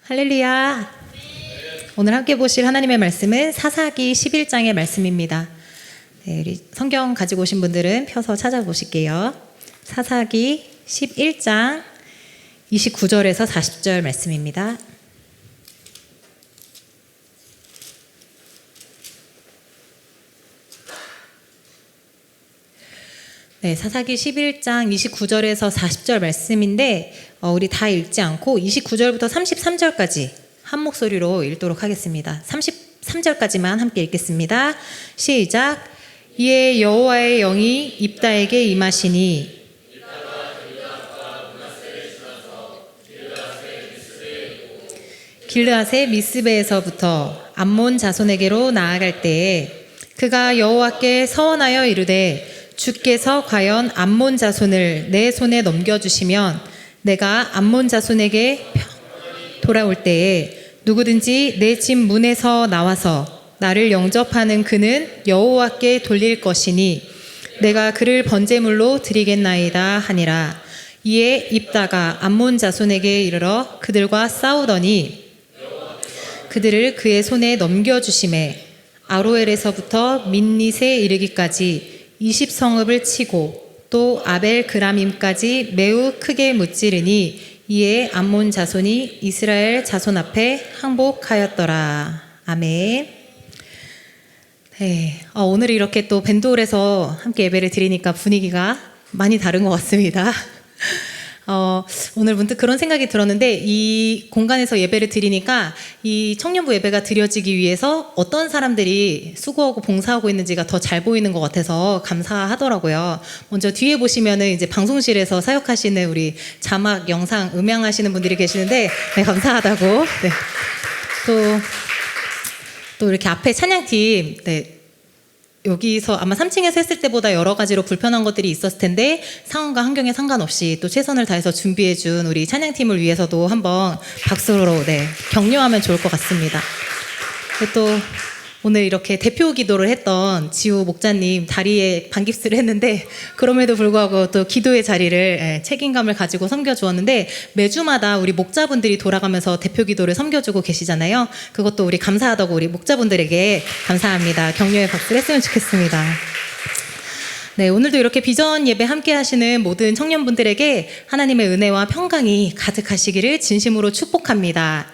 할렐루야. 오늘 함께 보실 하나님의 말씀은 사사기 11장의 말씀입니다. 네, 우리 성경 가지고 오신 분들은 펴서 찾아보실게요. 사사기 11장 29절에서 40절 말씀입니다. 네, 사사기 11장 29절에서 40절 말씀인데 우리 다 읽지 않고 29절부터 33절까지 한 목소리로 읽도록 하겠습니다. 33절까지만 함께 읽겠습니다. 시작. 이에 여호와의 영이 입다에게 임하시니 길르앗의 미스베에서부터 암몬 자손에게로 나아갈 때에 그가 여호와께 서원하여 이르되 주께서 과연 암몬 자손을 내 손에 넘겨주시면 내가 암몬 자손에게 돌아올 때에 누구든지 내 집 문에서 나와서 나를 영접하는 그는 여호와께 돌릴 것이니 내가 그를 번제물로 드리겠나이다 하니라. 이에 입다가 암몬 자손에게 이르러 그들과 싸우더니 그들을 그의 손에 넘겨주심에 아로엘에서부터 민닛에 이르기까지 20성읍을 치고 또 아벨 그라밈까지 매우 크게 무찌르니 이에 암몬 자손이 이스라엘 자손 앞에 항복하였더라. 아멘. 네, 오늘 이렇게 또 밴드홀에서 함께 예배를 드리니까 분위기가 많이 다른 것 같습니다. 오늘 문득 그런 생각이 들었는데 이 공간에서 예배를 드리니까 이 청년부 예배가 드려지기 위해서 어떤 사람들이 수고하고 봉사하고 있는지가 더 잘 보이는 것 같아서 감사하더라고요. 먼저 뒤에 보시면은 이제 방송실에서 사역하시는 우리 자막, 영상, 음향하시는 분들이 계시는데 네, 감사하다고. 네. 또 이렇게 앞에 찬양팀 네. 여기서 아마 3층에서 했을 때보다 여러 가지로 불편한 것들이 있었을 텐데 상황과 환경에 상관없이 또 최선을 다해서 준비해준 우리 찬양팀을 위해서도 한번 박수로 격려하면 좋을 것 같습니다. 또 오늘 이렇게 대표 기도를 했던 지우 목자님 다리에 반깁스를 했는데 그럼에도 불구하고 또 기도의 자리를 책임감을 가지고 섬겨주었는데 매주마다 우리 목자분들이 돌아가면서 대표 기도를 섬겨주고 계시잖아요. 그것도 우리 감사하다고 우리 목자분들에게 감사합니다. 격려의 박수를 했으면 좋겠습니다. 네, 오늘도 이렇게 비전 예배 함께 하시는 모든 청년분들에게 하나님의 은혜와 평강이 가득하시기를 진심으로 축복합니다.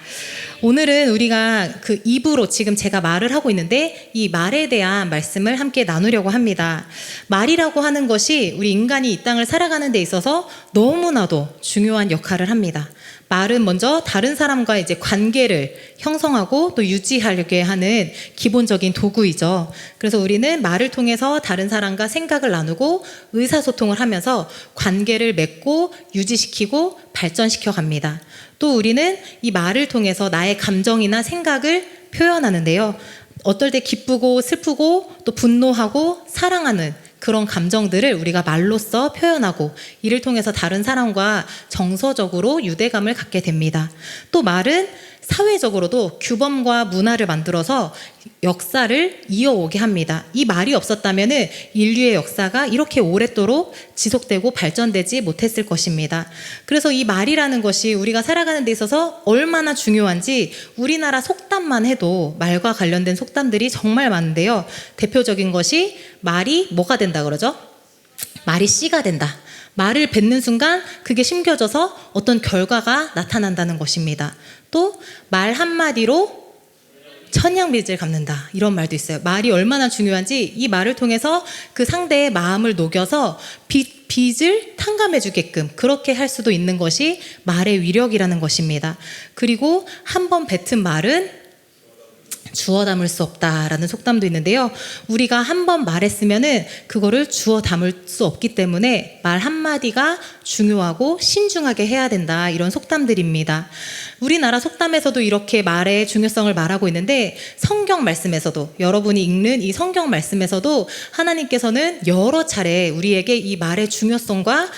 오늘은 우리가 그 입으로 지금 제가 말을 하고 있는데 이 말에 대한 말씀을 함께 나누려고 합니다. 말이라고 하는 것이 우리 인간이 이 땅을 살아가는 데 있어서 너무나도 중요한 역할을 합니다. 말은 먼저 다른 사람과 이제 관계를 형성하고 또 유지하려게 하는 기본적인 도구이죠. 그래서 우리는 말을 통해서 다른 사람과 생각을 나누고 의사소통을 하면서 관계를 맺고 유지시키고 발전시켜 갑니다. 또 우리는 이 말을 통해서 나의 감정이나 생각을 표현하는데요. 어떨 때 기쁘고 슬프고 또 분노하고 사랑하는 그런 감정들을 우리가 말로써 표현하고 이를 통해서 다른 사람과 정서적으로 유대감을 갖게 됩니다. 또 말은 사회적으로도 규범과 문화를 만들어서 역사를 이어오게 합니다. 이 말이 없었다면 인류의 역사가 이렇게 오랫도록 지속되고 발전되지 못했을 것입니다. 그래서 이 말이라는 것이 우리가 살아가는 데 있어서 얼마나 중요한지 우리나라 속담만 해도 말과 관련된 속담들이 정말 많은데요. 대표적인 것이 말이 뭐가 된다 그러죠? 말이 씨가 된다. 말을 뱉는 순간 그게 심겨져서 어떤 결과가 나타난다는 것입니다. 또 말 한마디로 천냥빚을 갚는다. 이런 말도 있어요. 말이 얼마나 중요한지 이 말을 통해서 그 상대의 마음을 녹여서 빚을 탕감해주게끔 그렇게 할 수도 있는 것이 말의 위력이라는 것입니다. 그리고 한 번 뱉은 말은 주워 담을 수 없다라는 속담도 있는데요. 우리가 한 번 말했으면은 그거를 주워 담을 수 없기 때문에 말 한마디가 중요하고 신중하게 해야 된다. 이런 속담들입니다. 우리나라 속담에서도 이렇게 말의 중요성을 말하고 있는데 성경 말씀에서도 여러분이 읽는 이 성경 말씀에서도 하나님께서는 여러 차례 우리에게 이 말의 중요성과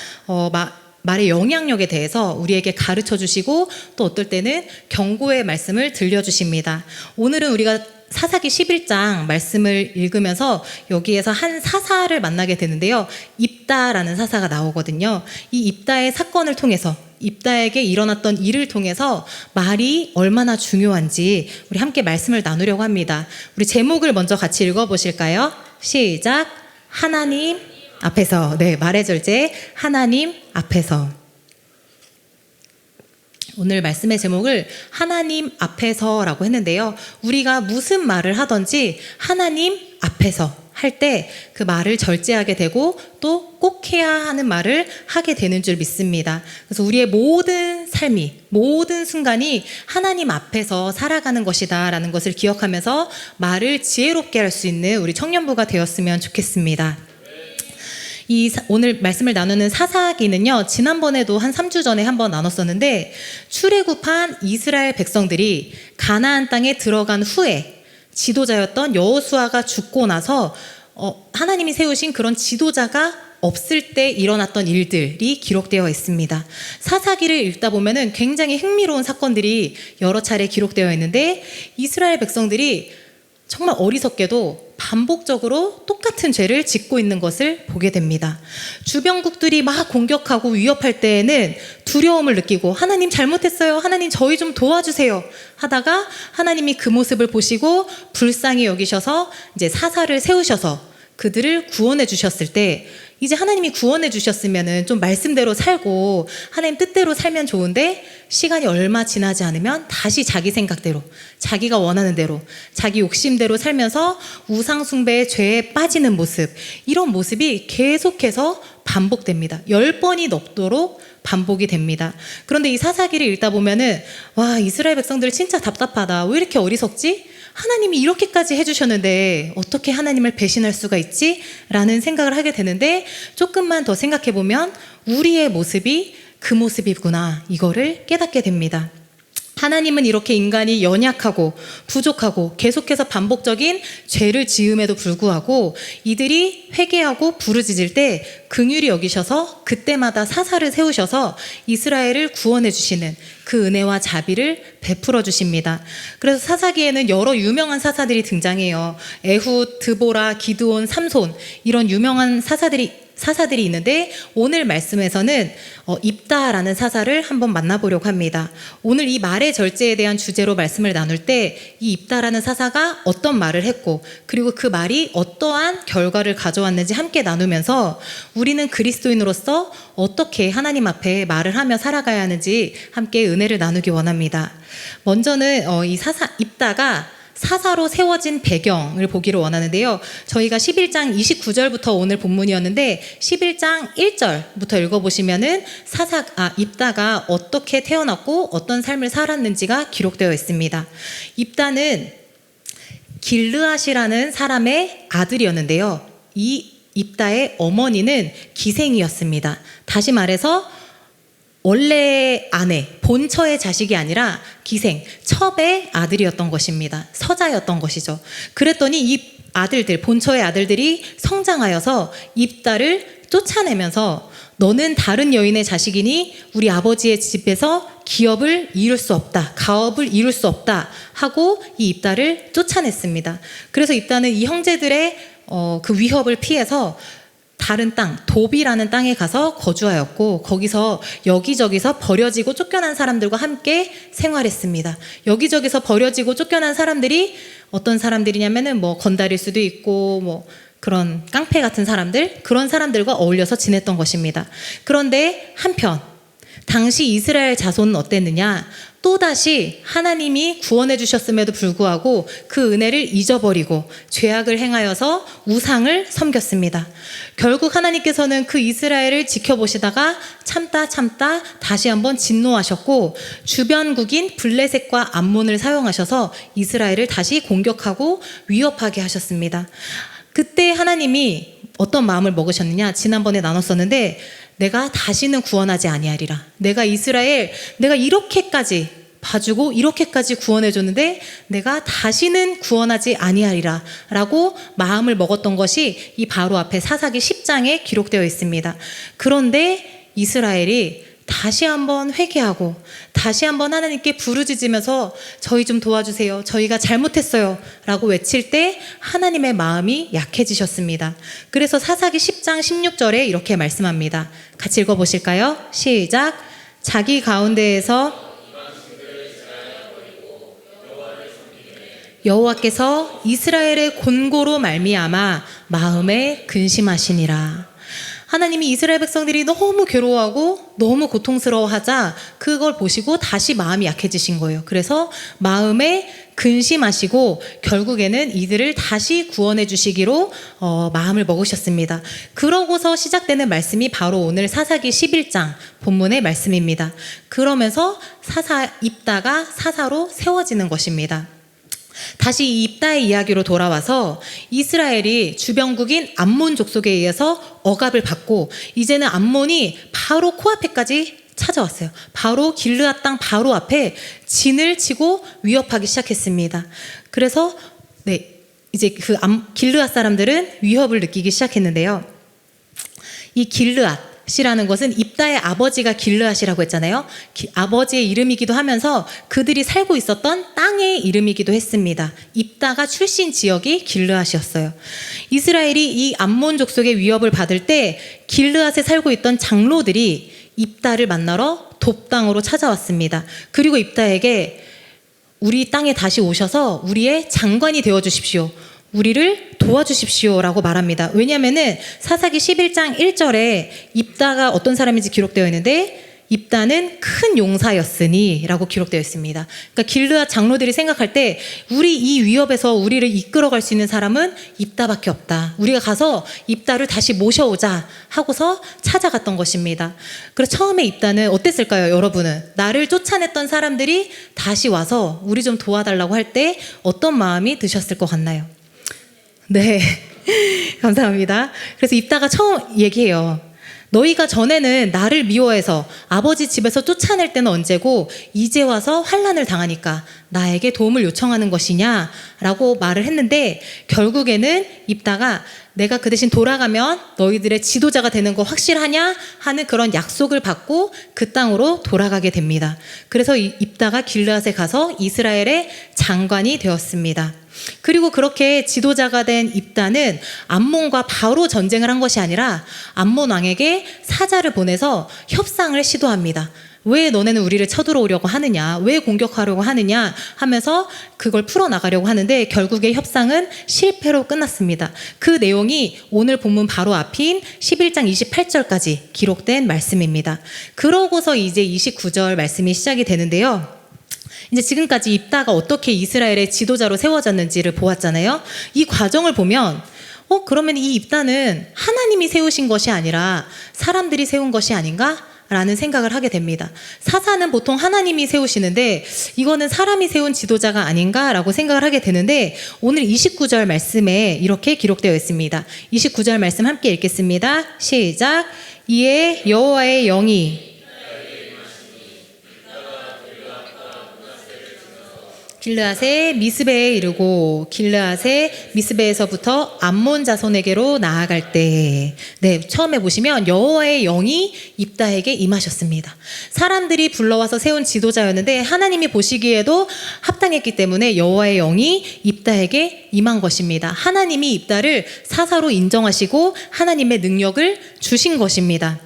말의 영향력에 대해서 우리에게 가르쳐 주시고 또 어떨 때는 경고의 말씀을 들려주십니다. 오늘은 우리가 사사기 11장 말씀을 읽으면서 여기에서 한 사사를 만나게 되는데요. 입다라는 사사가 나오거든요. 이 입다의 사건을 통해서 입다에게 일어났던 일을 통해서 말이 얼마나 중요한지 우리 함께 말씀을 나누려고 합니다. 우리 제목을 먼저 같이 읽어보실까요? 시작. 하나님 앞에서. 네, 말의 절제 하나님 앞에서. 오늘 말씀의 제목을 하나님 앞에서라고 했는데요. 우리가 무슨 말을 하든지 하나님 앞에서 할 때 그 말을 절제하게 되고 또 꼭 해야 하는 말을 하게 되는 줄 믿습니다. 그래서 우리의 모든 삶이, 모든 순간이 하나님 앞에서 살아가는 것이다 라는 것을 기억하면서 말을 지혜롭게 할 수 있는 우리 청년부가 되었으면 좋겠습니다. 오늘 말씀을 나누는 사사기는요, 지난번에도 한 3주 전에 한번 나눴었는데, 출애굽한 이스라엘 백성들이 가나안 땅에 들어간 후에 지도자였던 여호수아가 죽고 나서 하나님이 세우신 그런 지도자가 없을 때 일어났던 일들이 기록되어 있습니다. 사사기를 읽다 보면은 굉장히 흥미로운 사건들이 여러 차례 기록되어 있는데, 이스라엘 백성들이 정말 어리석게도 반복적으로 똑같은 죄를 짓고 있는 것을 보게 됩니다. 주변국들이 막 공격하고 위협할 때에는 두려움을 느끼고 하나님 잘못했어요. 하나님 저희 좀 도와주세요. 하다가 하나님이 그 모습을 보시고 불쌍히 여기셔서 이제 사사를 세우셔서 그들을 구원해 주셨을 때, 이제 하나님이 구원해 주셨으면은 좀 말씀대로 살고 하나님 뜻대로 살면 좋은데, 시간이 얼마 지나지 않으면 다시 자기 생각대로, 자기가 원하는 대로, 자기 욕심대로 살면서 우상숭배의 죄에 빠지는 모습, 이런 모습이 계속해서 반복됩니다. 10번이 넘도록 반복이 됩니다. 그런데 이 사사기를 읽다 보면은, 와, 이스라엘 백성들 진짜 답답하다. 왜 이렇게 어리석지? 하나님이 이렇게까지 해주셨는데 어떻게 하나님을 배신할 수가 있지? 라는 생각을 하게 되는데, 조금만 더 생각해 보면 우리의 모습이 그 모습이구나, 이거를 깨닫게 됩니다. 하나님은 이렇게 인간이 연약하고 부족하고 계속해서 반복적인 죄를 지음에도 불구하고 이들이 회개하고 부르짖을 때 긍휼히 여기셔서 그때마다 사사를 세우셔서 이스라엘을 구원해 주시는 그 은혜와 자비를 베풀어 주십니다. 그래서 사사기에는 여러 유명한 사사들이 등장해요. 에훗, 드보라, 기드온, 삼손, 이런 유명한 사사들이 있는데, 오늘 말씀에서는 입다라는 사사를 한번 만나보려고 합니다. 오늘 이 말의 절제에 대한 주제로 말씀을 나눌 때 이 입다라는 사사가 어떤 말을 했고, 그리고 그 말이 어떠한 결과를 가져왔는지 함께 나누면서 우리는 그리스도인으로서 어떻게 하나님 앞에 말을 하며 살아가야 하는지 함께 은혜를 나누기 원합니다. 먼저는 이 입다가 사사로 세워진 배경을 보기를 원하는데요. 저희가 11장 29절부터 오늘 본문이었는데 11장 1절부터 읽어보시면은 입다가 어떻게 태어났고 어떤 삶을 살았는지가 기록되어 있습니다. 입다는 길르앗이라는 사람의 아들이었는데요. 이 입다의 어머니는 기생이었습니다. 다시 말해서 원래 아내, 본처의 자식이 아니라 기생, 첩의 아들이었던 것입니다. 서자였던 것이죠. 그랬더니 이 아들들, 본처의 아들들이 성장하여서 입다를 쫓아내면서 너는 다른 여인의 자식이니 우리 아버지의 집에서 기업을 이룰 수 없다, 가업을 이룰 수 없다 하고 이 입다를 쫓아냈습니다. 그래서 입다는 이 형제들의 그 위협을 피해서 다른 땅, 도비라는 땅에 가서 거주하였고, 거기서 여기저기서 버려지고 쫓겨난 사람들과 함께 생활했습니다. 여기저기서 버려지고 쫓겨난 사람들이 어떤 사람들이냐면은 건달일 수도 있고 그런 깡패 같은 사람들, 그런 사람들과 어울려서 지냈던 것입니다. 그런데 한편 당시 이스라엘 자손은 어땠느냐? 또다시 하나님이 구원해 주셨음에도 불구하고 그 은혜를 잊어버리고 죄악을 행하여서 우상을 섬겼습니다. 결국 하나님께서는 그 이스라엘을 지켜보시다가 참다 다시 한번 진노하셨고, 주변국인 블레셋과 암몬을 사용하셔서 이스라엘을 다시 공격하고 위협하게 하셨습니다. 그때 하나님이 어떤 마음을 먹으셨느냐? 지난번에 나눴었는데, 내가 다시는 구원하지 아니하리라. 내가 이렇게까지 봐주고 이렇게까지 구원해줬는데 내가 다시는 구원하지 아니하리라 라고 마음을 먹었던 것이 이 바로 앞에 사사기 10장에 기록되어 있습니다. 그런데 이스라엘이 다시 한번 회개하고 다시 한번 하나님께 부르짖으면서 저희 좀 도와주세요, 저희가 잘못했어요 라고 외칠 때 하나님의 마음이 약해지셨습니다. 그래서 사사기 10장 16절에 이렇게 말씀합니다. 같이 읽어보실까요? 시작. 자기 가운데에서 여호와께서 이스라엘의 곤고로 말미암아 마음에 근심하시니라. 하나님이 이스라엘 백성들이 너무 괴로워하고 너무 고통스러워하자 그걸 보시고 다시 마음이 약해지신 거예요. 그래서 마음에 근심하시고 결국에는 이들을 다시 구원해 주시기로 마음을 먹으셨습니다. 그러고서 시작되는 말씀이 바로 오늘 사사기 11장 본문의 말씀입니다. 그러면서 입다가 사사로 세워지는 것입니다. 다시 이 입다의 이야기로 돌아와서 이스라엘이 주변국인 암몬 족속에 의해서 억압을 받고 이제는 암몬이 바로 코앞에까지 찾아왔어요. 바로 길르앗 땅 바로 앞에 진을 치고 위협하기 시작했습니다. 그래서 이제 길르앗 사람들은 위협을 느끼기 시작했는데요. 이 길르앗이라는 것은 입다의 아버지가 길르앗이라고 했잖아요. 아버지의 이름이기도 하면서 그들이 살고 있었던 땅의 이름이기도 했습니다. 입다가 출신 지역이 길르앗이었어요. 이스라엘이 이 암몬 족속의 위협을 받을 때 길르앗에 살고 있던 장로들이 입다를 만나러 돕당으로 찾아왔습니다. 그리고 입다에게 우리 땅에 다시 오셔서 우리의 장관이 되어주십시오. 우리를 도와주십시오라고 말합니다. 왜냐하면은 사사기 11장 1절에 입다가 어떤 사람인지 기록되어 있는데 입다는 큰 용사였으니 라고 기록되어 있습니다. 그러니까 길르앗 장로들이 생각할 때 우리 이 위협에서 우리를 이끌어갈 수 있는 사람은 입다밖에 없다. 우리가 가서 입다를 다시 모셔오자 하고서 찾아갔던 것입니다. 그래서 처음에 입다는 어땠을까요? 여러분은 나를 쫓아냈던 사람들이 다시 와서 우리 좀 도와달라고 할 때 어떤 마음이 드셨을 것 같나요? 네, 감사합니다. 그래서 입다가 처음 얘기해요. 너희가 전에는 나를 미워해서 아버지 집에서 쫓아낼 때는 언제고 이제 와서 환난을 당하니까 나에게 도움을 요청하는 것이냐 라고 말을 했는데 결국에는 입다가 내가 그 대신 돌아가면 너희들의 지도자가 되는 거 확실하냐 하는 그런 약속을 받고 그 땅으로 돌아가게 됩니다. 그래서 입다가 길르앗에 가서 이스라엘의 장관이 되었습니다. 그리고 그렇게 지도자가 된 입다는 암몬과 바로 전쟁을 한 것이 아니라 암몬 왕에게 사자를 보내서 협상을 시도합니다. 왜 너네는 우리를 쳐들어오려고 하느냐, 왜 공격하려고 하느냐 하면서 그걸 풀어나가려고 하는데 결국에 협상은 실패로 끝났습니다. 그 내용이 오늘 본문 바로 앞인 11장 28절까지 기록된 말씀입니다. 그러고서 이제 29절 말씀이 시작이 되는데요. 이제 지금까지 입다가 어떻게 이스라엘의 지도자로 세워졌는지를 보았잖아요. 이 과정을 보면 그러면 이 입다는 하나님이 세우신 것이 아니라 사람들이 세운 것이 아닌가? 라는 생각을 하게 됩니다. 사사는 보통 하나님이 세우시는데 이거는 사람이 세운 지도자가 아닌가라고 생각을 하게 되는데 오늘 29절 말씀에 이렇게 기록되어 있습니다. 29절 말씀 함께 읽겠습니다. 시작. 이에 여호와의 영이 길르앗의 미스베에 이르고 길르앗의 미스베에서부터 암몬 자손에게로 나아갈 때 처음에 보시면 여호와의 영이 입다에게 임하셨습니다. 사람들이 불러와서 세운 지도자였는데 하나님이 보시기에도 합당했기 때문에 여호와의 영이 입다에게 임한 것입니다. 하나님이 입다를 사사로 인정하시고 하나님의 능력을 주신 것입니다.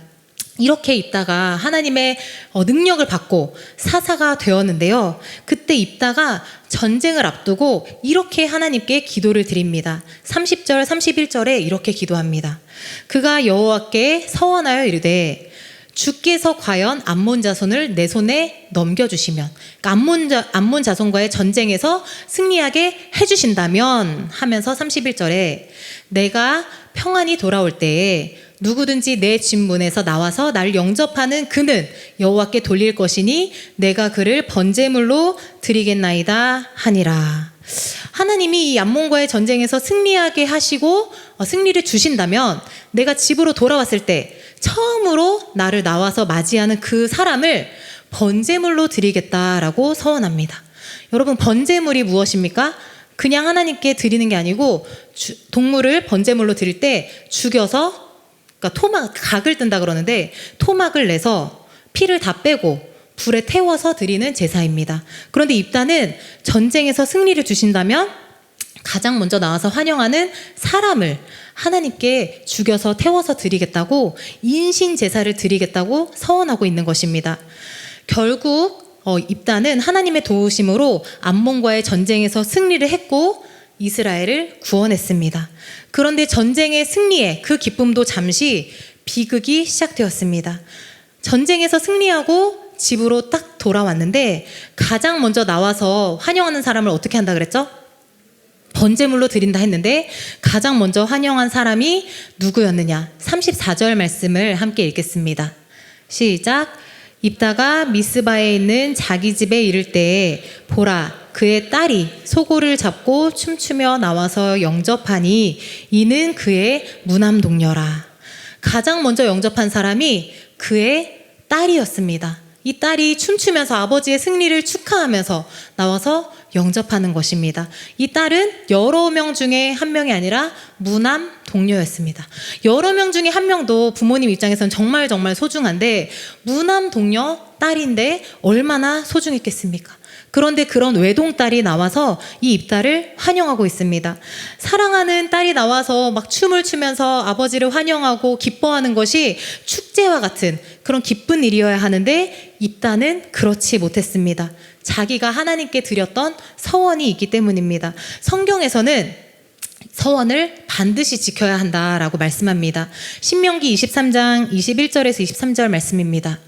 이렇게 입다가 하나님의 능력을 받고 사사가 되었는데요. 그때 입다가 전쟁을 앞두고 이렇게 하나님께 기도를 드립니다. 30절 31절에 이렇게 기도합니다. 그가 여호와께 서원하여 이르되 주께서 과연 암몬 자손을 내 손에 넘겨주시면 그러니까 암몬 자손과의 전쟁에서 승리하게 해주신다면 하면서 31절에 내가 평안히 돌아올 때에 누구든지 내 집 문에서 나와서 날 영접하는 그는 여호와께 돌릴 것이니 내가 그를 번제물로 드리겠나이다 하니라. 하나님이 이 암몬과의 전쟁에서 승리하게 하시고 승리를 주신다면 내가 집으로 돌아왔을 때 처음으로 나를 나와서 맞이하는 그 사람을 번제물로 드리겠다라고 서원합니다. 여러분, 번제물이 무엇입니까? 그냥 하나님께 드리는 게 아니고 동물을 번제물로 드릴 때 죽여서 그러니까 각을 뜬다 그러는데 토막을 내서 피를 다 빼고 불에 태워서 드리는 제사입니다. 그런데 입다는 전쟁에서 승리를 주신다면 가장 먼저 나와서 환영하는 사람을 하나님께 죽여서 태워서 드리겠다고 인신 제사를 드리겠다고 서원하고 있는 것입니다. 결국 입다는 하나님의 도우심으로 암몬과의 전쟁에서 승리를 했고 이스라엘을 구원했습니다. 그런데 전쟁의 승리에 그 기쁨도 잠시 비극이 시작되었습니다. 전쟁에서 승리하고 집으로 딱 돌아왔는데 가장 먼저 나와서 환영하는 사람을 어떻게 한다 그랬죠? 번제물로 드린다 했는데 가장 먼저 환영한 사람이 누구였느냐? 34절 말씀을 함께 읽겠습니다. 시작. 입다가 미스바에 있는 자기 집에 이를 때에 보라 그의 딸이 소고를 잡고 춤추며 나와서 영접하니 이는 그의 무남동녀라. 가장 먼저 영접한 사람이 그의 딸이었습니다. 이 딸이 춤추면서 아버지의 승리를 축하하면서 나와서 영접하는 것입니다. 이 딸은 여러 명 중에 한 명이 아니라 무남 동녀였습니다. 여러 명 중에 한 명도 부모님 입장에서는 정말 소중한데 무남 동녀 딸인데 얼마나 소중했겠습니까? 그런데 그런 외동딸이 나와서 이 입다를 환영하고 있습니다. 사랑하는 딸이 나와서 막 춤을 추면서 아버지를 환영하고 기뻐하는 것이 축제와 같은 그런 기쁜 일이어야 하는데 입다는 그렇지 못했습니다. 자기가 하나님께 드렸던 서원이 있기 때문입니다. 성경에서는 서원을 반드시 지켜야 한다라고 말씀합니다. 신명기 23장 21절에서 23절 말씀입니다.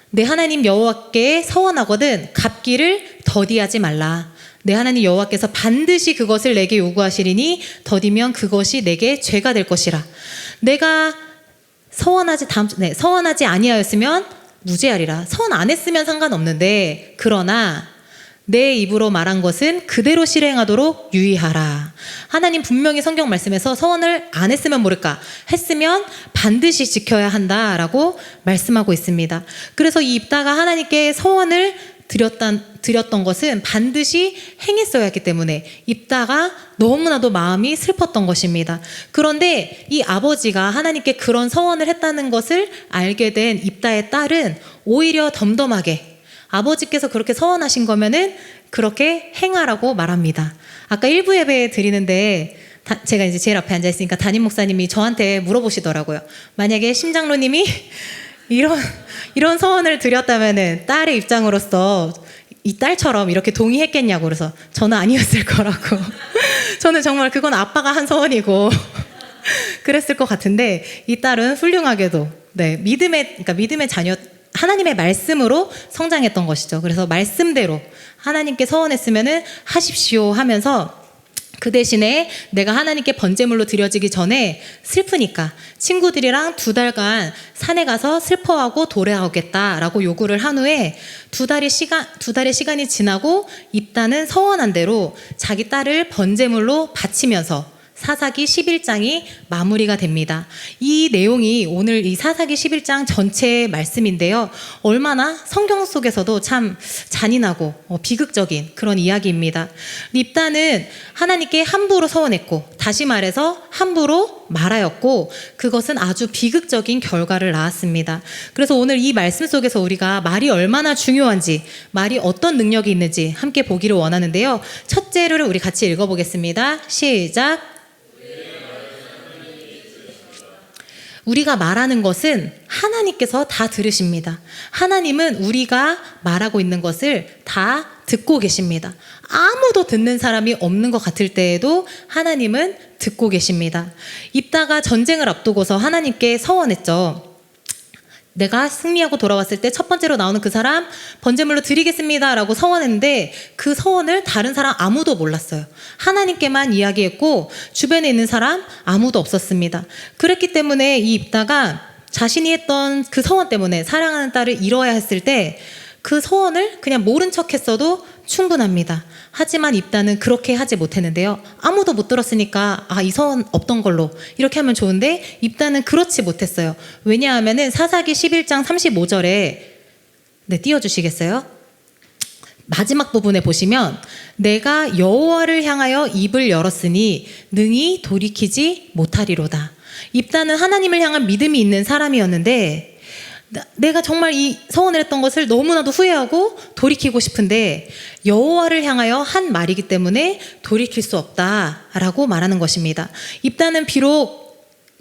내 하나님 여호와께 서원하거든 갚기를 더디하지 말라. 내 하나님 여호와께서 반드시 그것을 내게 요구하시리니 더디면 그것이 내게 죄가 될 것이라. 내가 서원하지 아니하였으면 무죄하리라. 서원 안 했으면 상관없는데 그러나 내 입으로 말한 것은 그대로 실행하도록 유의하라. 하나님 분명히 성경 말씀에서 서원을 안 했으면 모를까? 했으면 반드시 지켜야 한다라고 말씀하고 있습니다. 그래서 이 입다가 하나님께 서원을 드렸던 것은 반드시 행했어야 했기 때문에 입다가 너무나도 마음이 슬펐던 것입니다. 그런데 이 아버지가 하나님께 그런 서원을 했다는 것을 알게 된 입다의 딸은 오히려 덤덤하게 아버지께서 그렇게 서원하신 거면은 그렇게 행하라고 말합니다. 아까 일부 예배 드리는데 제가 이제 제일 앞에 앉아 있으니까 담임 목사님이 저한테 물어보시더라고요. 만약에 심장로님이 이런 서원을 드렸다면은 딸의 입장으로서 이 딸처럼 이렇게 동의했겠냐고. 그래서 저는 아니었을 거라고. 저는 정말 그건 아빠가 한 서원이고 그랬을 것 같은데 이 딸은 훌륭하게도 믿음의 자녀, 하나님의 말씀으로 성장했던 것이죠. 그래서 말씀대로 하나님께 서원했으면은 하십시오 하면서 그 대신에 내가 하나님께 번제물로 드려지기 전에 슬프니까 친구들이랑 2달간 산에 가서 슬퍼하고 돌아오겠다라고 요구를 한 후에 2달의 시간이 지나고 입다는 서원한 대로 자기 딸을 번제물로 바치면서 사사기 11장이 마무리가 됩니다. 이 내용이 오늘 이 사사기 11장 전체의 말씀인데요. 얼마나 성경 속에서도 참 잔인하고 비극적인 그런 이야기입니다. 입다는 하나님께 함부로 서원했고 다시 말해서 함부로 말하였고 그것은 아주 비극적인 결과를 낳았습니다. 그래서 오늘 이 말씀 속에서 우리가 말이 얼마나 중요한지 말이 어떤 능력이 있는지 함께 보기를 원하는데요. 첫째를 우리 같이 읽어보겠습니다. 시작. 우리가 말하는 것은 하나님께서 다 들으십니다. 하나님은 우리가 말하고 있는 것을 다 듣고 계십니다. 아무도 듣는 사람이 없는 것 같을 때에도 하나님은 듣고 계십니다. 입다가 전쟁을 앞두고서 하나님께 서원했죠. 내가 승리하고 돌아왔을 때 첫 번째로 나오는 그 사람 번제물로 드리겠습니다 라고 서원했는데 그 서원을 다른 사람 아무도 몰랐어요. 하나님께만 이야기했고 주변에 있는 사람 아무도 없었습니다. 그랬기 때문에 이 입다가 자신이 했던 그 서원 때문에 사랑하는 딸을 잃어야 했을 때 그 서원을 그냥 모른 척 했어도 충분합니다. 하지만 입다는 그렇게 하지 못했는데요. 아무도 못 들었으니까 이 서원 없던 걸로 이렇게 하면 좋은데 입다는 그렇지 못했어요. 왜냐하면은 사사기 11장 35절에 띄워주시겠어요? 마지막 부분에 보시면 내가 여호와를 향하여 입을 열었으니 능히 돌이키지 못하리로다. 입다는 하나님을 향한 믿음이 있는 사람이었는데 내가 정말 이 서원을 했던 것을 너무나도 후회하고 돌이키고 싶은데 여호와를 향하여 한 말이기 때문에 돌이킬 수 없다라고 말하는 것입니다. 입다는 비록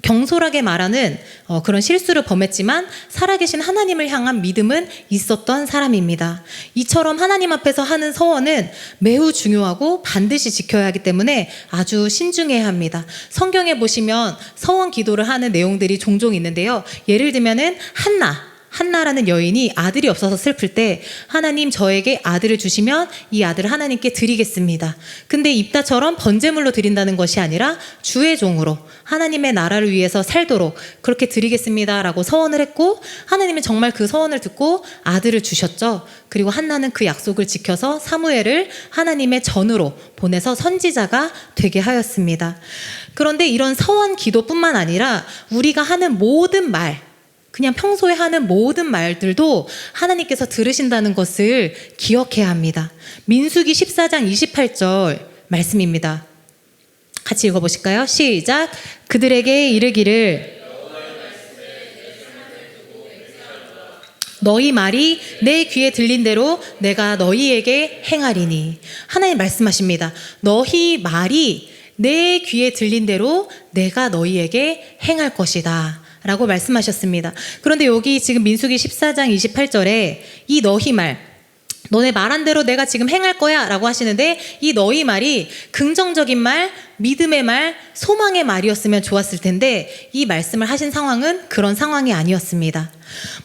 경솔하게 말하는 그런 실수를 범했지만 살아계신 하나님을 향한 믿음은 있었던 사람입니다. 이처럼 하나님 앞에서 하는 서원은 매우 중요하고 반드시 지켜야 하기 때문에 아주 신중해야 합니다. 성경에 보시면 서원 기도를 하는 내용들이 종종 있는데요. 예를 들면은 한나라는 여인이 아들이 없어서 슬플 때 하나님 저에게 아들을 주시면 이 아들을 하나님께 드리겠습니다. 근데 입다처럼 번제물로 드린다는 것이 아니라 주의 종으로 하나님의 나라를 위해서 살도록 그렇게 드리겠습니다 라고 서원을 했고 하나님은 정말 그 서원을 듣고 아들을 주셨죠. 그리고 한나는 그 약속을 지켜서 사무엘을 하나님의 전으로 보내서 선지자가 되게 하였습니다. 그런데 이런 서원 기도뿐만 아니라 우리가 하는 모든 말, 그냥 평소에 하는 모든 말들도 하나님께서 들으신다는 것을 기억해야 합니다. 민수기 14장 28절 말씀입니다. 같이 읽어보실까요? 시작. 그들에게 이르기를 너희 말이 내 귀에 들린 대로 내가 너희에게 행하리니. 하나님 말씀하십니다. 너희 말이 내 귀에 들린 대로 내가 너희에게 행할 것이다 라고 말씀하셨습니다. 그런데 여기 지금 민수기 14장 28절에 이 너희 말, 너네 말한 대로 내가 지금 행할 거야 라고 하시는데 이 너희 말이 긍정적인 말, 믿음의 말, 소망의 말이었으면 좋았을 텐데 이 말씀을 하신 상황은 그런 상황이 아니었습니다.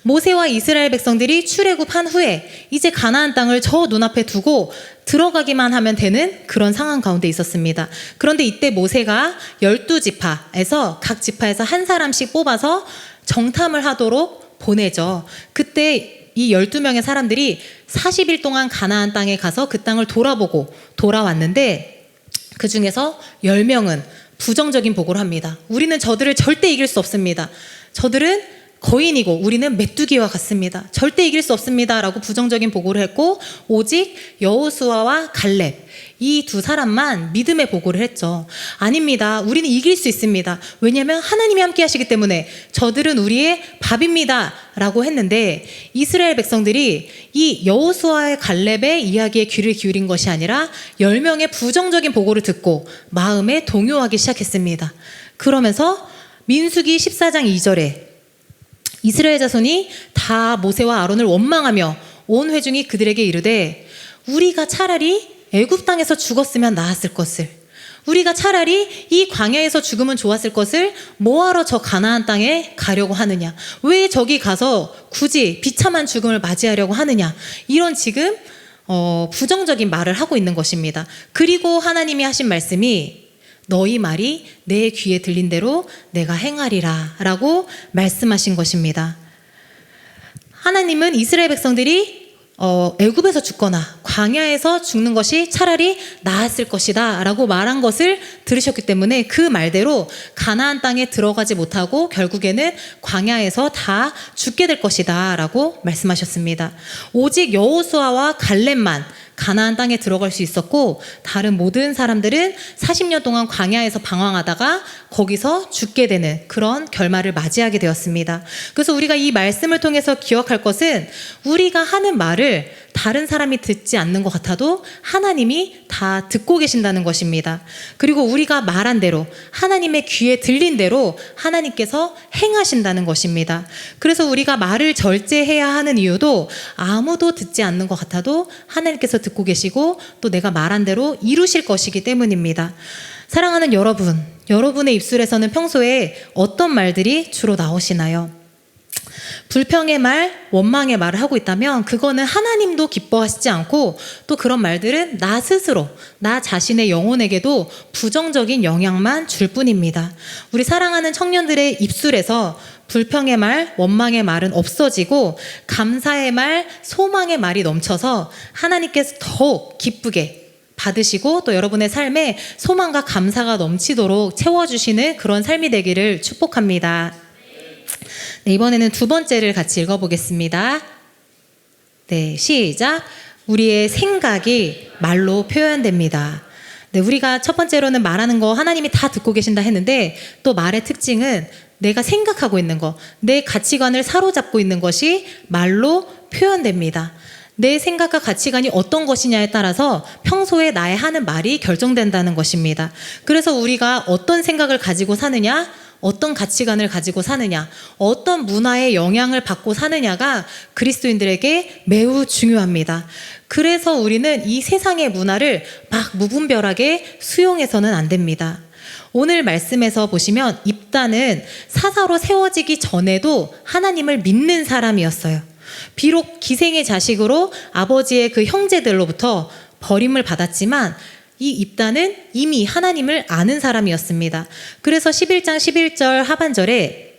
모세와 이스라엘 백성들이 출애굽한 후에 이제 가나안 땅을 저 눈앞에 두고 들어가기만 하면 되는 그런 상황 가운데 있었습니다. 그런데 이때 모세가 12지파에서 각 지파에서 한 사람씩 뽑아서 정탐을 하도록 보내죠. 그때 이 12명의 사람들이 40일 동안 가나안 땅에 가서 그 땅을 돌아보고 돌아왔는데 그 중에서 10명은 부정적인 보고를 합니다. 우리는 저들을 절대 이길 수 없습니다. 저들은 거인이고 우리는 메뚜기와 같습니다. 절대 이길 수 없습니다 라고 부정적인 보고를 했고 오직 여호수아와 갈렙 이 두 사람만 믿음의 보고를 했죠. 아닙니다. 우리는 이길 수 있습니다. 왜냐하면 하나님이 함께 하시기 때문에 저들은 우리의 밥입니다 라고 했는데 이스라엘 백성들이 이 여호수아의 갈렙의 이야기에 귀를 기울인 것이 아니라 10명의 부정적인 보고를 듣고 마음에 동요하기 시작했습니다. 그러면서 민수기 14장 2절에 이스라엘 자손이 다 모세와 아론을 원망하며 온 회중이 그들에게 이르되 우리가 차라리 애굽 땅에서 죽었으면 나았을 것을, 우리가 차라리 이 광야에서 죽으면 좋았을 것을 뭐하러 저 가나안 땅에 가려고 하느냐, 왜 저기 가서 굳이 비참한 죽음을 맞이하려고 하느냐, 이런 지금 부정적인 말을 하고 있는 것입니다. 그리고 하나님이 하신 말씀이 너희 말이 내 귀에 들린 대로 내가 행하리라 라고 말씀하신 것입니다. 하나님은 이스라엘 백성들이 애굽에서 죽거나 광야에서 죽는 것이 차라리 나았을 것이다 라고 말한 것을 들으셨기 때문에 그 말대로 가나안 땅에 들어가지 못하고 결국에는 광야에서 다 죽게 될 것이다 라고 말씀하셨습니다. 오직 여호수아와 갈렙만 가나안 땅에 들어갈 수 있었고 다른 모든 사람들은 40년 동안 광야에서 방황하다가 거기서 죽게 되는 그런 결말을 맞이하게 되었습니다. 그래서 우리가 이 말씀을 통해서 기억할 것은 우리가 하는 말을 다른 사람이 듣지 않는 것 같아도 하나님이 다 듣고 계신다는 것입니다. 그리고 우리가 말한 대로 하나님의 귀에 들린 대로 하나님께서 행하신다는 것입니다. 그래서 우리가 말을 절제해야 하는 이유도 아무도 듣지 않는 것 같아도 하나님께서 듣고 계시고 또 내가 말한 대로 이루실 것이기 때문입니다. 사랑하는 여러분, 여러분의 입술에서는 평소에 어떤 말들이 주로 나오시나요? 불평의 말, 원망의 말을 하고 있다면 그거는 하나님도 기뻐하시지 않고 또 그런 말들은 나 스스로, 나 자신의 영혼에게도 부정적인 영향만 줄 뿐입니다. 우리 사랑하는 청년들의 입술에서 불평의 말, 원망의 말은 없어지고 감사의 말, 소망의 말이 넘쳐서 하나님께서 더욱 기쁘게 받으시고 또 여러분의 삶에 소망과 감사가 넘치도록 채워주시는 그런 삶이 되기를 축복합니다. 네, 이번에는 두 번째를 같이 읽어보겠습니다. 네, 시작. 우리의 생각이 말로 표현됩니다. 네, 우리가 첫 번째로는 말하는 거 하나님이 다 듣고 계신다 했는데 또 말의 특징은 내가 생각하고 있는 거, 내 가치관을 사로잡고 있는 것이 말로 표현됩니다. 내 생각과 가치관이 어떤 것이냐에 따라서 평소에 나의 하는 말이 결정된다는 것입니다. 그래서 우리가 어떤 생각을 가지고 사느냐, 어떤 가치관을 가지고 사느냐, 어떤 문화의 영향을 받고 사느냐가 그리스도인들에게 매우 중요합니다. 그래서 우리는 이 세상의 문화를 막 무분별하게 수용해서는 안 됩니다. 오늘 말씀에서 보시면 입다는 사사로 세워지기 전에도 하나님을 믿는 사람이었어요. 비록 기생의 자식으로 아버지의 그 형제들로부터 버림을 받았지만 이 입다는 이미 하나님을 아는 사람이었습니다. 그래서 11장 11절 하반절에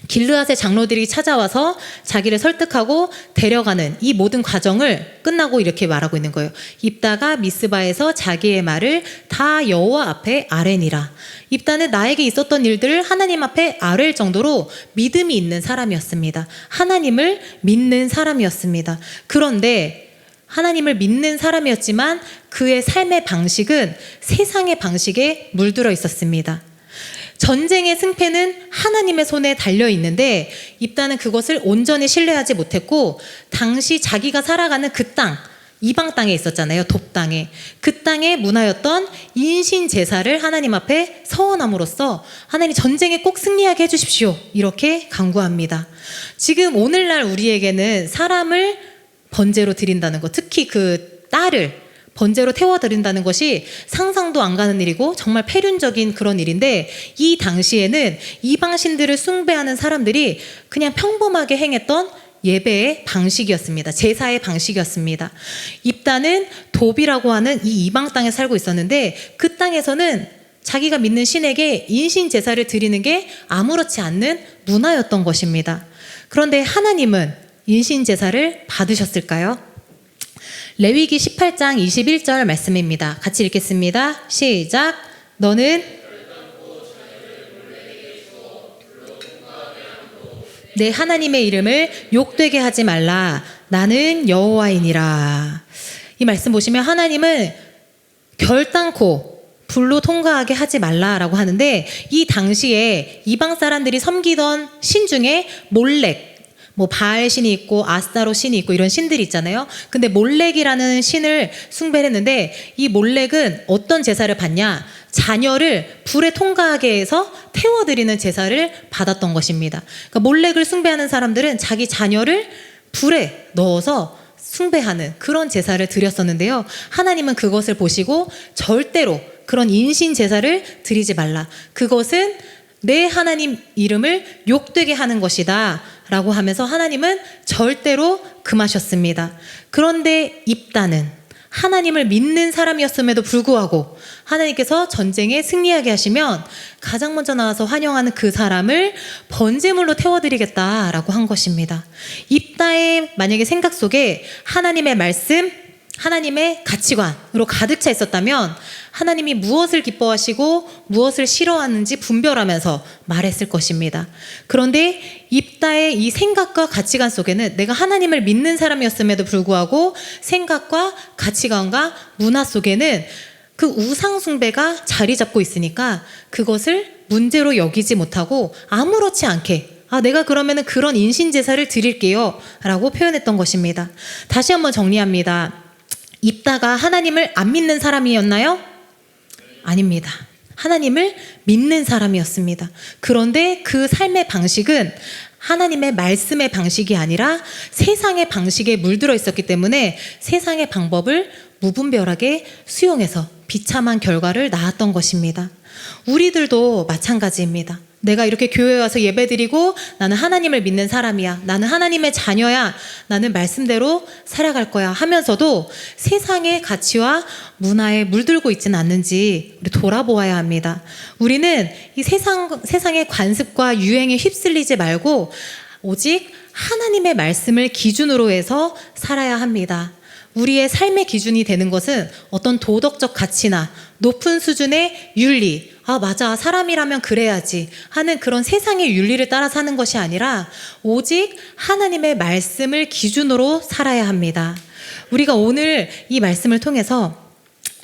길르앗의 장로들이 찾아와서 자기를 설득하고 데려가는 이 모든 과정을 끝나고 이렇게 말하고 있는 거예요. 입다가 미스바에서 자기의 말을 다 여호와 앞에 아뢰니라. 입다는 나에게 있었던 일들을 하나님 앞에 아뢰일 정도로 믿음이 있는 사람이었습니다. 하나님을 믿는 사람이었습니다. 그런데 하나님을 믿는 사람이었지만 그의 삶의 방식은 세상의 방식에 물들어 있었습니다. 전쟁의 승패는 하나님의 손에 달려 있는데 입다는 그것을 온전히 신뢰하지 못했고 당시 자기가 살아가는 그 땅, 이방 땅에 있었잖아요. 돕 땅에. 그 땅의 문화였던 인신 제사를 하나님 앞에 서원함으로써 하나님 전쟁에 꼭 승리하게 해주십시오. 이렇게 간구합니다. 지금 오늘날 우리에게는 사람을 번제로 드린다는 것, 특히 그 딸을 번제로 태워드린다는 것이 상상도 안 가는 일이고 정말 폐륜적인 그런 일인데 이 당시에는 이방신들을 숭배하는 사람들이 그냥 평범하게 행했던 예배의 방식이었습니다. 제사의 방식이었습니다. 입다는 돕이라고 하는 이 이방 땅에 살고 있었는데 그 땅에서는 자기가 믿는 신에게 인신 제사를 드리는 게 아무렇지 않는 문화였던 것입니다. 그런데 하나님은 인신 제사를 받으셨을까요? 레위기 18장 21절 말씀입니다. 같이 읽겠습니다. 시작. 너는 내 하나님의 이름을 욕되게 하지 말라. 나는 여호와이니라. 이 말씀 보시면 하나님은 결단코 불로 통과하게 하지 말라라고 하는데 이 당시에 이방 사람들이 섬기던 신 중에 몰렉, 바알 신이 있고 아스타로 신이 있고 이런 신들이 있잖아요. 근데 몰렉이라는 신을 숭배를 했는데 이 몰렉은 어떤 제사를 받냐? 자녀를 불에 통과하게 해서 태워드리는 제사를 받았던 것입니다. 그러니까 몰렉을 숭배하는 사람들은 자기 자녀를 불에 넣어서 숭배하는 그런 제사를 드렸었는데요. 하나님은 그것을 보시고 절대로 그런 인신 제사를 드리지 말라. 그것은 내 하나님 이름을 욕되게 하는 것이다 라고 하면서 하나님은 절대로 금하셨습니다. 그런데 입다는 하나님을 믿는 사람이었음에도 불구하고 하나님께서 전쟁에 승리하게 하시면 가장 먼저 나와서 환영하는 그 사람을 번제물로 태워드리겠다라고 한 것입니다. 입다의 만약에 생각 속에 하나님의 말씀, 하나님의 가치관으로 가득 차 있었다면 하나님이 무엇을 기뻐하시고 무엇을 싫어하는지 분별하면서 말했을 것입니다. 그런데 입다의 이 생각과 가치관 속에는 내가 하나님을 믿는 사람이었음에도 불구하고 생각과 가치관과 문화 속에는 그 우상 숭배가 자리 잡고 있으니까 그것을 문제로 여기지 못하고 아무렇지 않게 내가 그러면은 그런 인신 제사를 드릴게요 라고 표현했던 것입니다. 다시 한번 정리합니다. 입다가 하나님을 안 믿는 사람이었나요? 아닙니다. 하나님을 믿는 사람이었습니다. 그런데 그 삶의 방식은 하나님의 말씀의 방식이 아니라 세상의 방식에 물들어 있었기 때문에 세상의 방법을 무분별하게 수용해서 비참한 결과를 낳았던 것입니다. 우리들도 마찬가지입니다. 내가 이렇게 교회에 와서 예배드리고 나는 하나님을 믿는 사람이야. 나는 하나님의 자녀야. 나는 말씀대로 살아갈 거야 하면서도 세상의 가치와 문화에 물들고 있지는 않는지 우리 돌아보아야 합니다. 우리는 이 세상의 관습과 유행에 휩쓸리지 말고 오직 하나님의 말씀을 기준으로 해서 살아야 합니다. 우리의 삶의 기준이 되는 것은 어떤 도덕적 가치나 높은 수준의 윤리, 맞아, 사람이라면 그래야지 하는 그런 세상의 윤리를 따라 사는 것이 아니라 오직 하나님의 말씀을 기준으로 살아야 합니다. 우리가 오늘 이 말씀을 통해서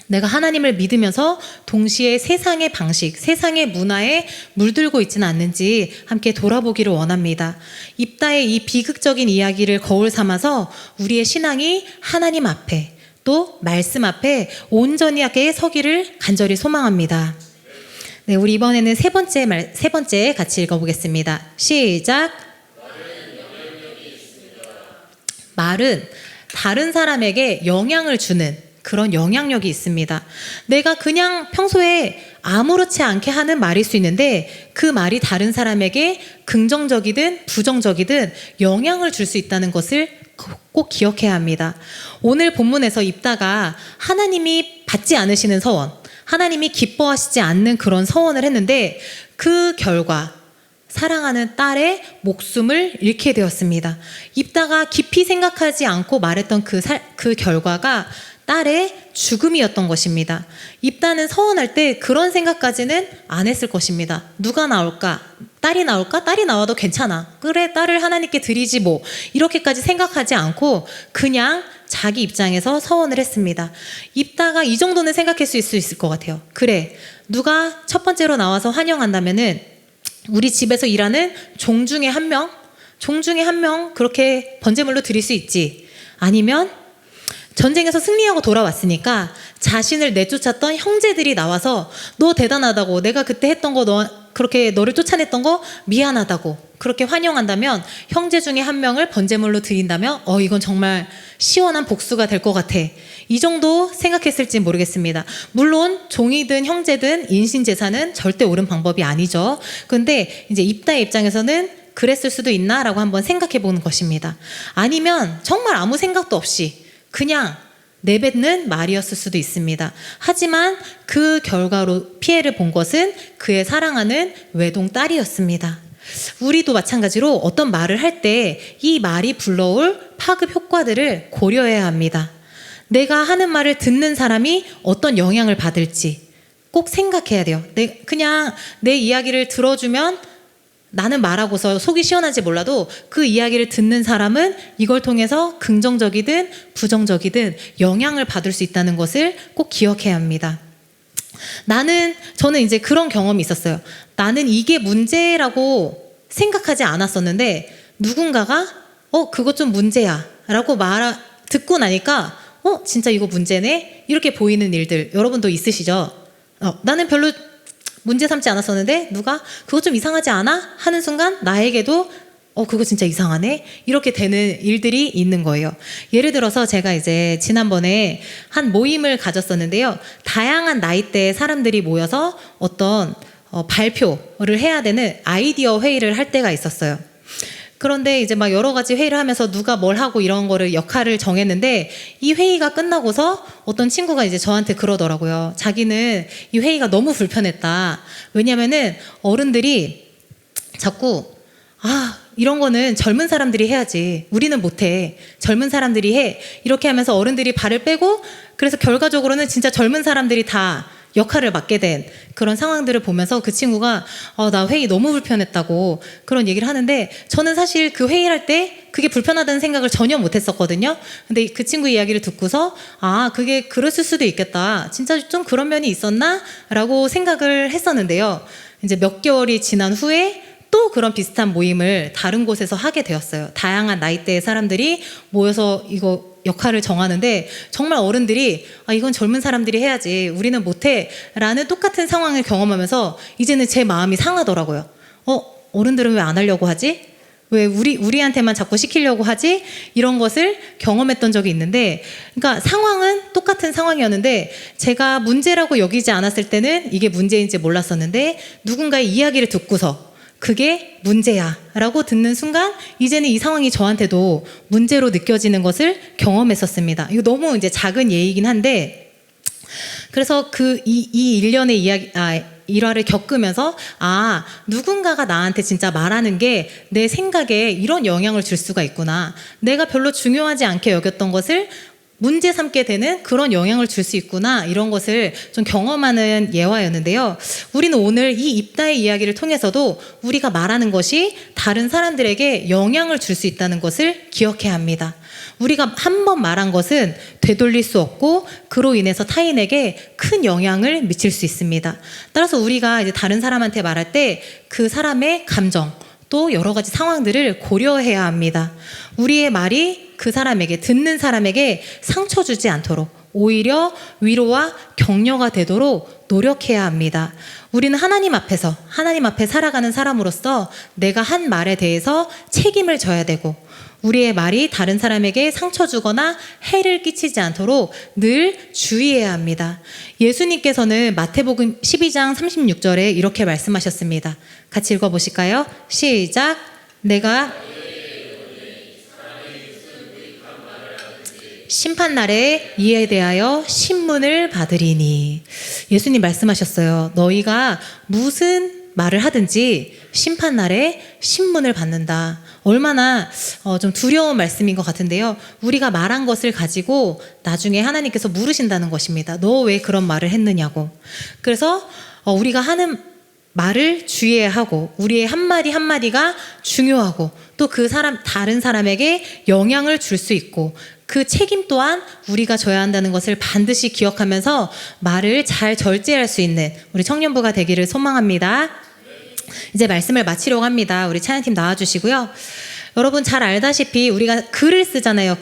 내가 하나님을 믿으면서 동시에 세상의 방식, 세상의 문화에 물들고 있지는 않는지 함께 돌아보기를 원합니다. 입다의 이 비극적인 이야기를 거울 삼아서 우리의 신앙이 하나님 앞에 또 말씀 앞에 온전히 하게 서기를 간절히 소망합니다. 네, 우리 이번에는 세 번째 같이 읽어보겠습니다. 시작. 말은 다른 사람에게 영향을 주는 그런 영향력이 있습니다. 내가 그냥 평소에 아무렇지 않게 하는 말일 수 있는데 그 말이 다른 사람에게 긍정적이든 부정적이든 영향을 줄 수 있다는 것을 꼭 기억해야 합니다. 오늘 본문에서 입다가 하나님이 받지 않으시는 서원, 하나님이 기뻐하시지 않는 그런 서원을 했는데 그 결과 사랑하는 딸의 목숨을 잃게 되었습니다. 입다가 깊이 생각하지 않고 말했던 그 결과가 딸의 죽음이었던 것입니다. 입다는 서원할 때 그런 생각까지는 안 했을 것입니다. 누가 나올까? 딸이 나올까? 딸이 나와도 괜찮아. 그래, 딸을 하나님께 드리지 뭐. 이렇게까지 생각하지 않고 그냥 자기 입장에서 서원을 했습니다. 입다가 이 정도는 생각할 수 있을 것 같아요. 그래, 누가 첫 번째로 나와서 환영한다면은 우리 집에서 일하는 종 중에 한 명 그렇게 번제물로 드릴 수 있지. 아니면 전쟁에서 승리하고 돌아왔으니까 자신을 내쫓았던 형제들이 나와서 너 대단하다고, 내가 그때 했던 거 그렇게 너를 쫓아냈던 거 미안하다고 그렇게 환영한다면, 형제 중에 한 명을 번제물로 드린다면 이건 정말 시원한 복수가 될 것 같아. 이 정도 생각했을지 모르겠습니다. 물론 종이든 형제든 인신제사는 절대 옳은 방법이 아니죠. 근데 이제 입다의 입장에서는 그랬을 수도 있나라고 한번 생각해 보는 것입니다. 아니면 정말 아무 생각도 없이 그냥 내뱉는 말이었을 수도 있습니다. 하지만 그 결과로 피해를 본 것은 그의 사랑하는 외동딸이었습니다. 우리도 마찬가지로 어떤 말을 할 때 이 말이 불러올 파급 효과들을 고려해야 합니다. 내가 하는 말을 듣는 사람이 어떤 영향을 받을지 꼭 생각해야 돼요. 그냥 내 이야기를 들어주면 나는 말하고서 속이 시원한지 몰라도 그 이야기를 듣는 사람은 이걸 통해서 긍정적이든 부정적이든 영향을 받을 수 있다는 것을 꼭 기억해야 합니다. 저는 이제 그런 경험이 있었어요. 나는 이게 문제라고 생각하지 않았었는데 누군가가 그거 좀 문제야 라고 듣고 나니까 진짜 이거 문제네? 이렇게 보이는 일들 여러분도 있으시죠? 나는 별로 문제 삼지 않았었는데 누가 그거 좀 이상하지 않아? 하는 순간 나에게도 그거 진짜 이상하네? 이렇게 되는 일들이 있는 거예요. 예를 들어서 제가 이제 지난번에 한 모임을 가졌었는데요. 다양한 나이대의 사람들이 모여서 어떤 발표를 해야 되는 아이디어 회의를 할 때가 있었어요. 그런데 이제 막 여러 가지 회의를 하면서 누가 뭘 하고 이런 거를 역할을 정했는데 이 회의가 끝나고서 어떤 친구가 이제 저한테 그러더라고요. 자기는 이 회의가 너무 불편했다. 왜냐면은 어른들이 자꾸 이런 거는 젊은 사람들이 해야지. 우리는 못해. 젊은 사람들이 해. 이렇게 하면서 어른들이 발을 빼고 그래서 결과적으로는 진짜 젊은 사람들이 다 역할을 맡게 된 그런 상황들을 보면서 그 친구가 나 회의 너무 불편했다고 그런 얘기를 하는데 저는 사실 그 회의를 할 때 그게 불편하다는 생각을 전혀 못 했었거든요. 근데 그 친구 이야기를 듣고서 그게 그랬을 수도 있겠다. 진짜 좀 그런 면이 있었나? 라고 생각을 했었는데요. 이제 몇 개월이 지난 후에 또 그런 비슷한 모임을 다른 곳에서 하게 되었어요. 다양한 나이대의 사람들이 모여서 이거 역할을 정하는데 정말 어른들이 이건 젊은 사람들이 해야지 우리는 못해 라는 똑같은 상황을 경험하면서 이제는 제 마음이 상하더라고요. 어른들은 왜 안 하려고 하지? 왜 우리한테만 자꾸 시키려고 하지? 이런 것을 경험했던 적이 있는데, 그러니까 상황은 똑같은 상황이었는데 제가 문제라고 여기지 않았을 때는 이게 문제인지 몰랐었는데 누군가의 이야기를 듣고서 그게 문제야 라고 듣는 순간 이제는 이 상황이 저한테도 문제로 느껴지는 것을 경험했었습니다. 이거 너무 이제 작은 예이긴 한데, 그래서 이 일련의 일화를 겪으면서 누군가가 나한테 진짜 말하는 게 내 생각에 이런 영향을 줄 수가 있구나. 내가 별로 중요하지 않게 여겼던 것을 문제 삼게 되는 그런 영향을 줄 수 있구나, 이런 것을 좀 경험하는 예화였는데요. 우리는 오늘 이 입다의 이야기를 통해서도 우리가 말하는 것이 다른 사람들에게 영향을 줄 수 있다는 것을 기억해야 합니다. 우리가 한 번 말한 것은 되돌릴 수 없고 그로 인해서 타인에게 큰 영향을 미칠 수 있습니다. 따라서 우리가 이제 다른 사람한테 말할 때 그 사람의 감정, 또 여러 가지 상황들을 고려해야 합니다. 우리의 말이 그 사람에게, 듣는 사람에게 상처 주지 않도록 오히려 위로와 격려가 되도록 노력해야 합니다. 우리는 하나님 앞에 살아가는 사람으로서 내가 한 말에 대해서 책임을 져야 되고, 우리의 말이 다른 사람에게 상처 주거나 해를 끼치지 않도록 늘 주의해야 합니다. 예수님께서는 마태복음 12장 36절에 이렇게 말씀하셨습니다. 같이 읽어보실까요? 시작. 내가 심판날에 이에 대하여 신문을 받으리니. 예수님 말씀하셨어요. 너희가 무슨 말을 하든지 심판날에 신문을 받는다. 얼마나 좀 두려운 말씀인 것 같은데요. 우리가 말한 것을 가지고 나중에 하나님께서 물으신다는 것입니다. 너 왜 그런 말을 했느냐고. 그래서 우리가 하는 말을 주의해야 하고, 우리의 한마디 한마디가 중요하고, 또 그 사람, 다른 사람에게 영향을 줄 수 있고, 그 책임 또한 우리가 져야 한다는 것을 반드시 기억하면서 말을 잘 절제할 수 있는 우리 청년부가 되기를 소망합니다. 이제 말씀을 마치려고 합니다. 우리 찬양팀 나와주시고요. 여러분 잘 알다시피 우리가 글을 쓰잖아요.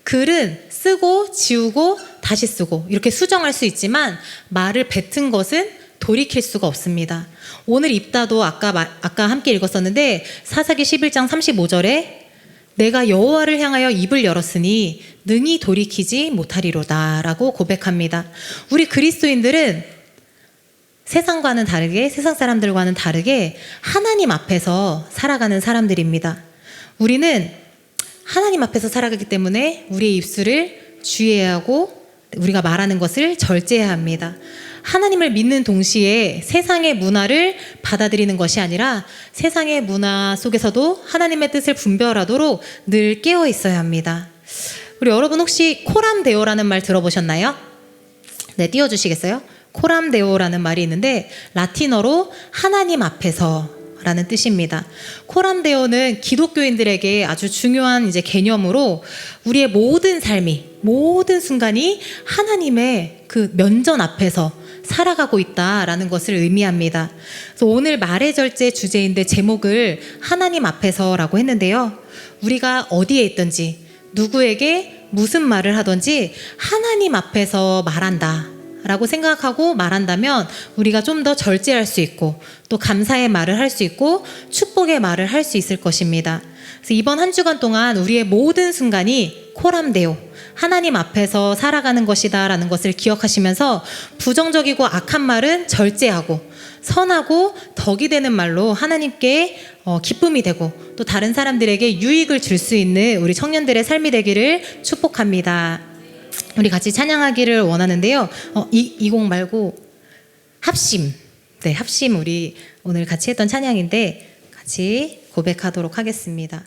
글은 쓰고 지우고 다시 쓰고 이렇게 수정할 수 있지만, 말을 뱉은 것은 돌이킬 수가 없습니다. 오늘 입다도 아까 함께 읽었었는데, 사사기 11장 35절에 내가 여호와를 향하여 입을 열었으니 능히 돌이키지 못하리로다 라고 고백합니다. 우리 그리스도인들은 세상과는 다르게, 세상 사람들과는 다르게 하나님 앞에서 살아가는 사람들입니다. 우리는 하나님 앞에서 살아가기 때문에 우리의 입술을 주의해야 하고 우리가 말하는 것을 절제해야 합니다. 하나님을 믿는 동시에 세상의 문화를 받아들이는 것이 아니라 세상의 문화 속에서도 하나님의 뜻을 분별하도록 늘 깨어 있어야 합니다. 우리 여러분 혹시 코람데오라는 말 들어보셨나요? 네, 띄워주시겠어요? 코람데오라는 말이 있는데 라틴어로 하나님 앞에서 라는 뜻입니다. 코람데오는 기독교인들에게 아주 중요한 이제 개념으로 우리의 모든 삶이, 모든 순간이 하나님의 그 면전 앞에서 살아가고 있다라는 것을 의미합니다. 그래서 오늘 말의 절제 주제인데 제목을 하나님 앞에서라고 했는데요. 우리가 어디에 있든지 누구에게 무슨 말을 하든지 하나님 앞에서 말한다 라고 생각하고 말한다면 우리가 좀 더 절제할 수 있고, 또 감사의 말을 할 수 있고 축복의 말을 할 수 있을 것입니다. 그래서 이번 한 주간 동안 우리의 모든 순간이 코람데오, 하나님 앞에서 살아가는 것이다 라는 것을 기억하시면서 부정적이고 악한 말은 절제하고, 선하고 덕이 되는 말로 하나님께 기쁨이 되고 또 다른 사람들에게 유익을 줄 수 있는 우리 청년들의 삶이 되기를 축복합니다. 우리 같이 찬양하기를 원하는데요. 이 곡 말고 합심. 네, 합심 우리 오늘 같이 했던 찬양인데 같이 고백하도록 하겠습니다.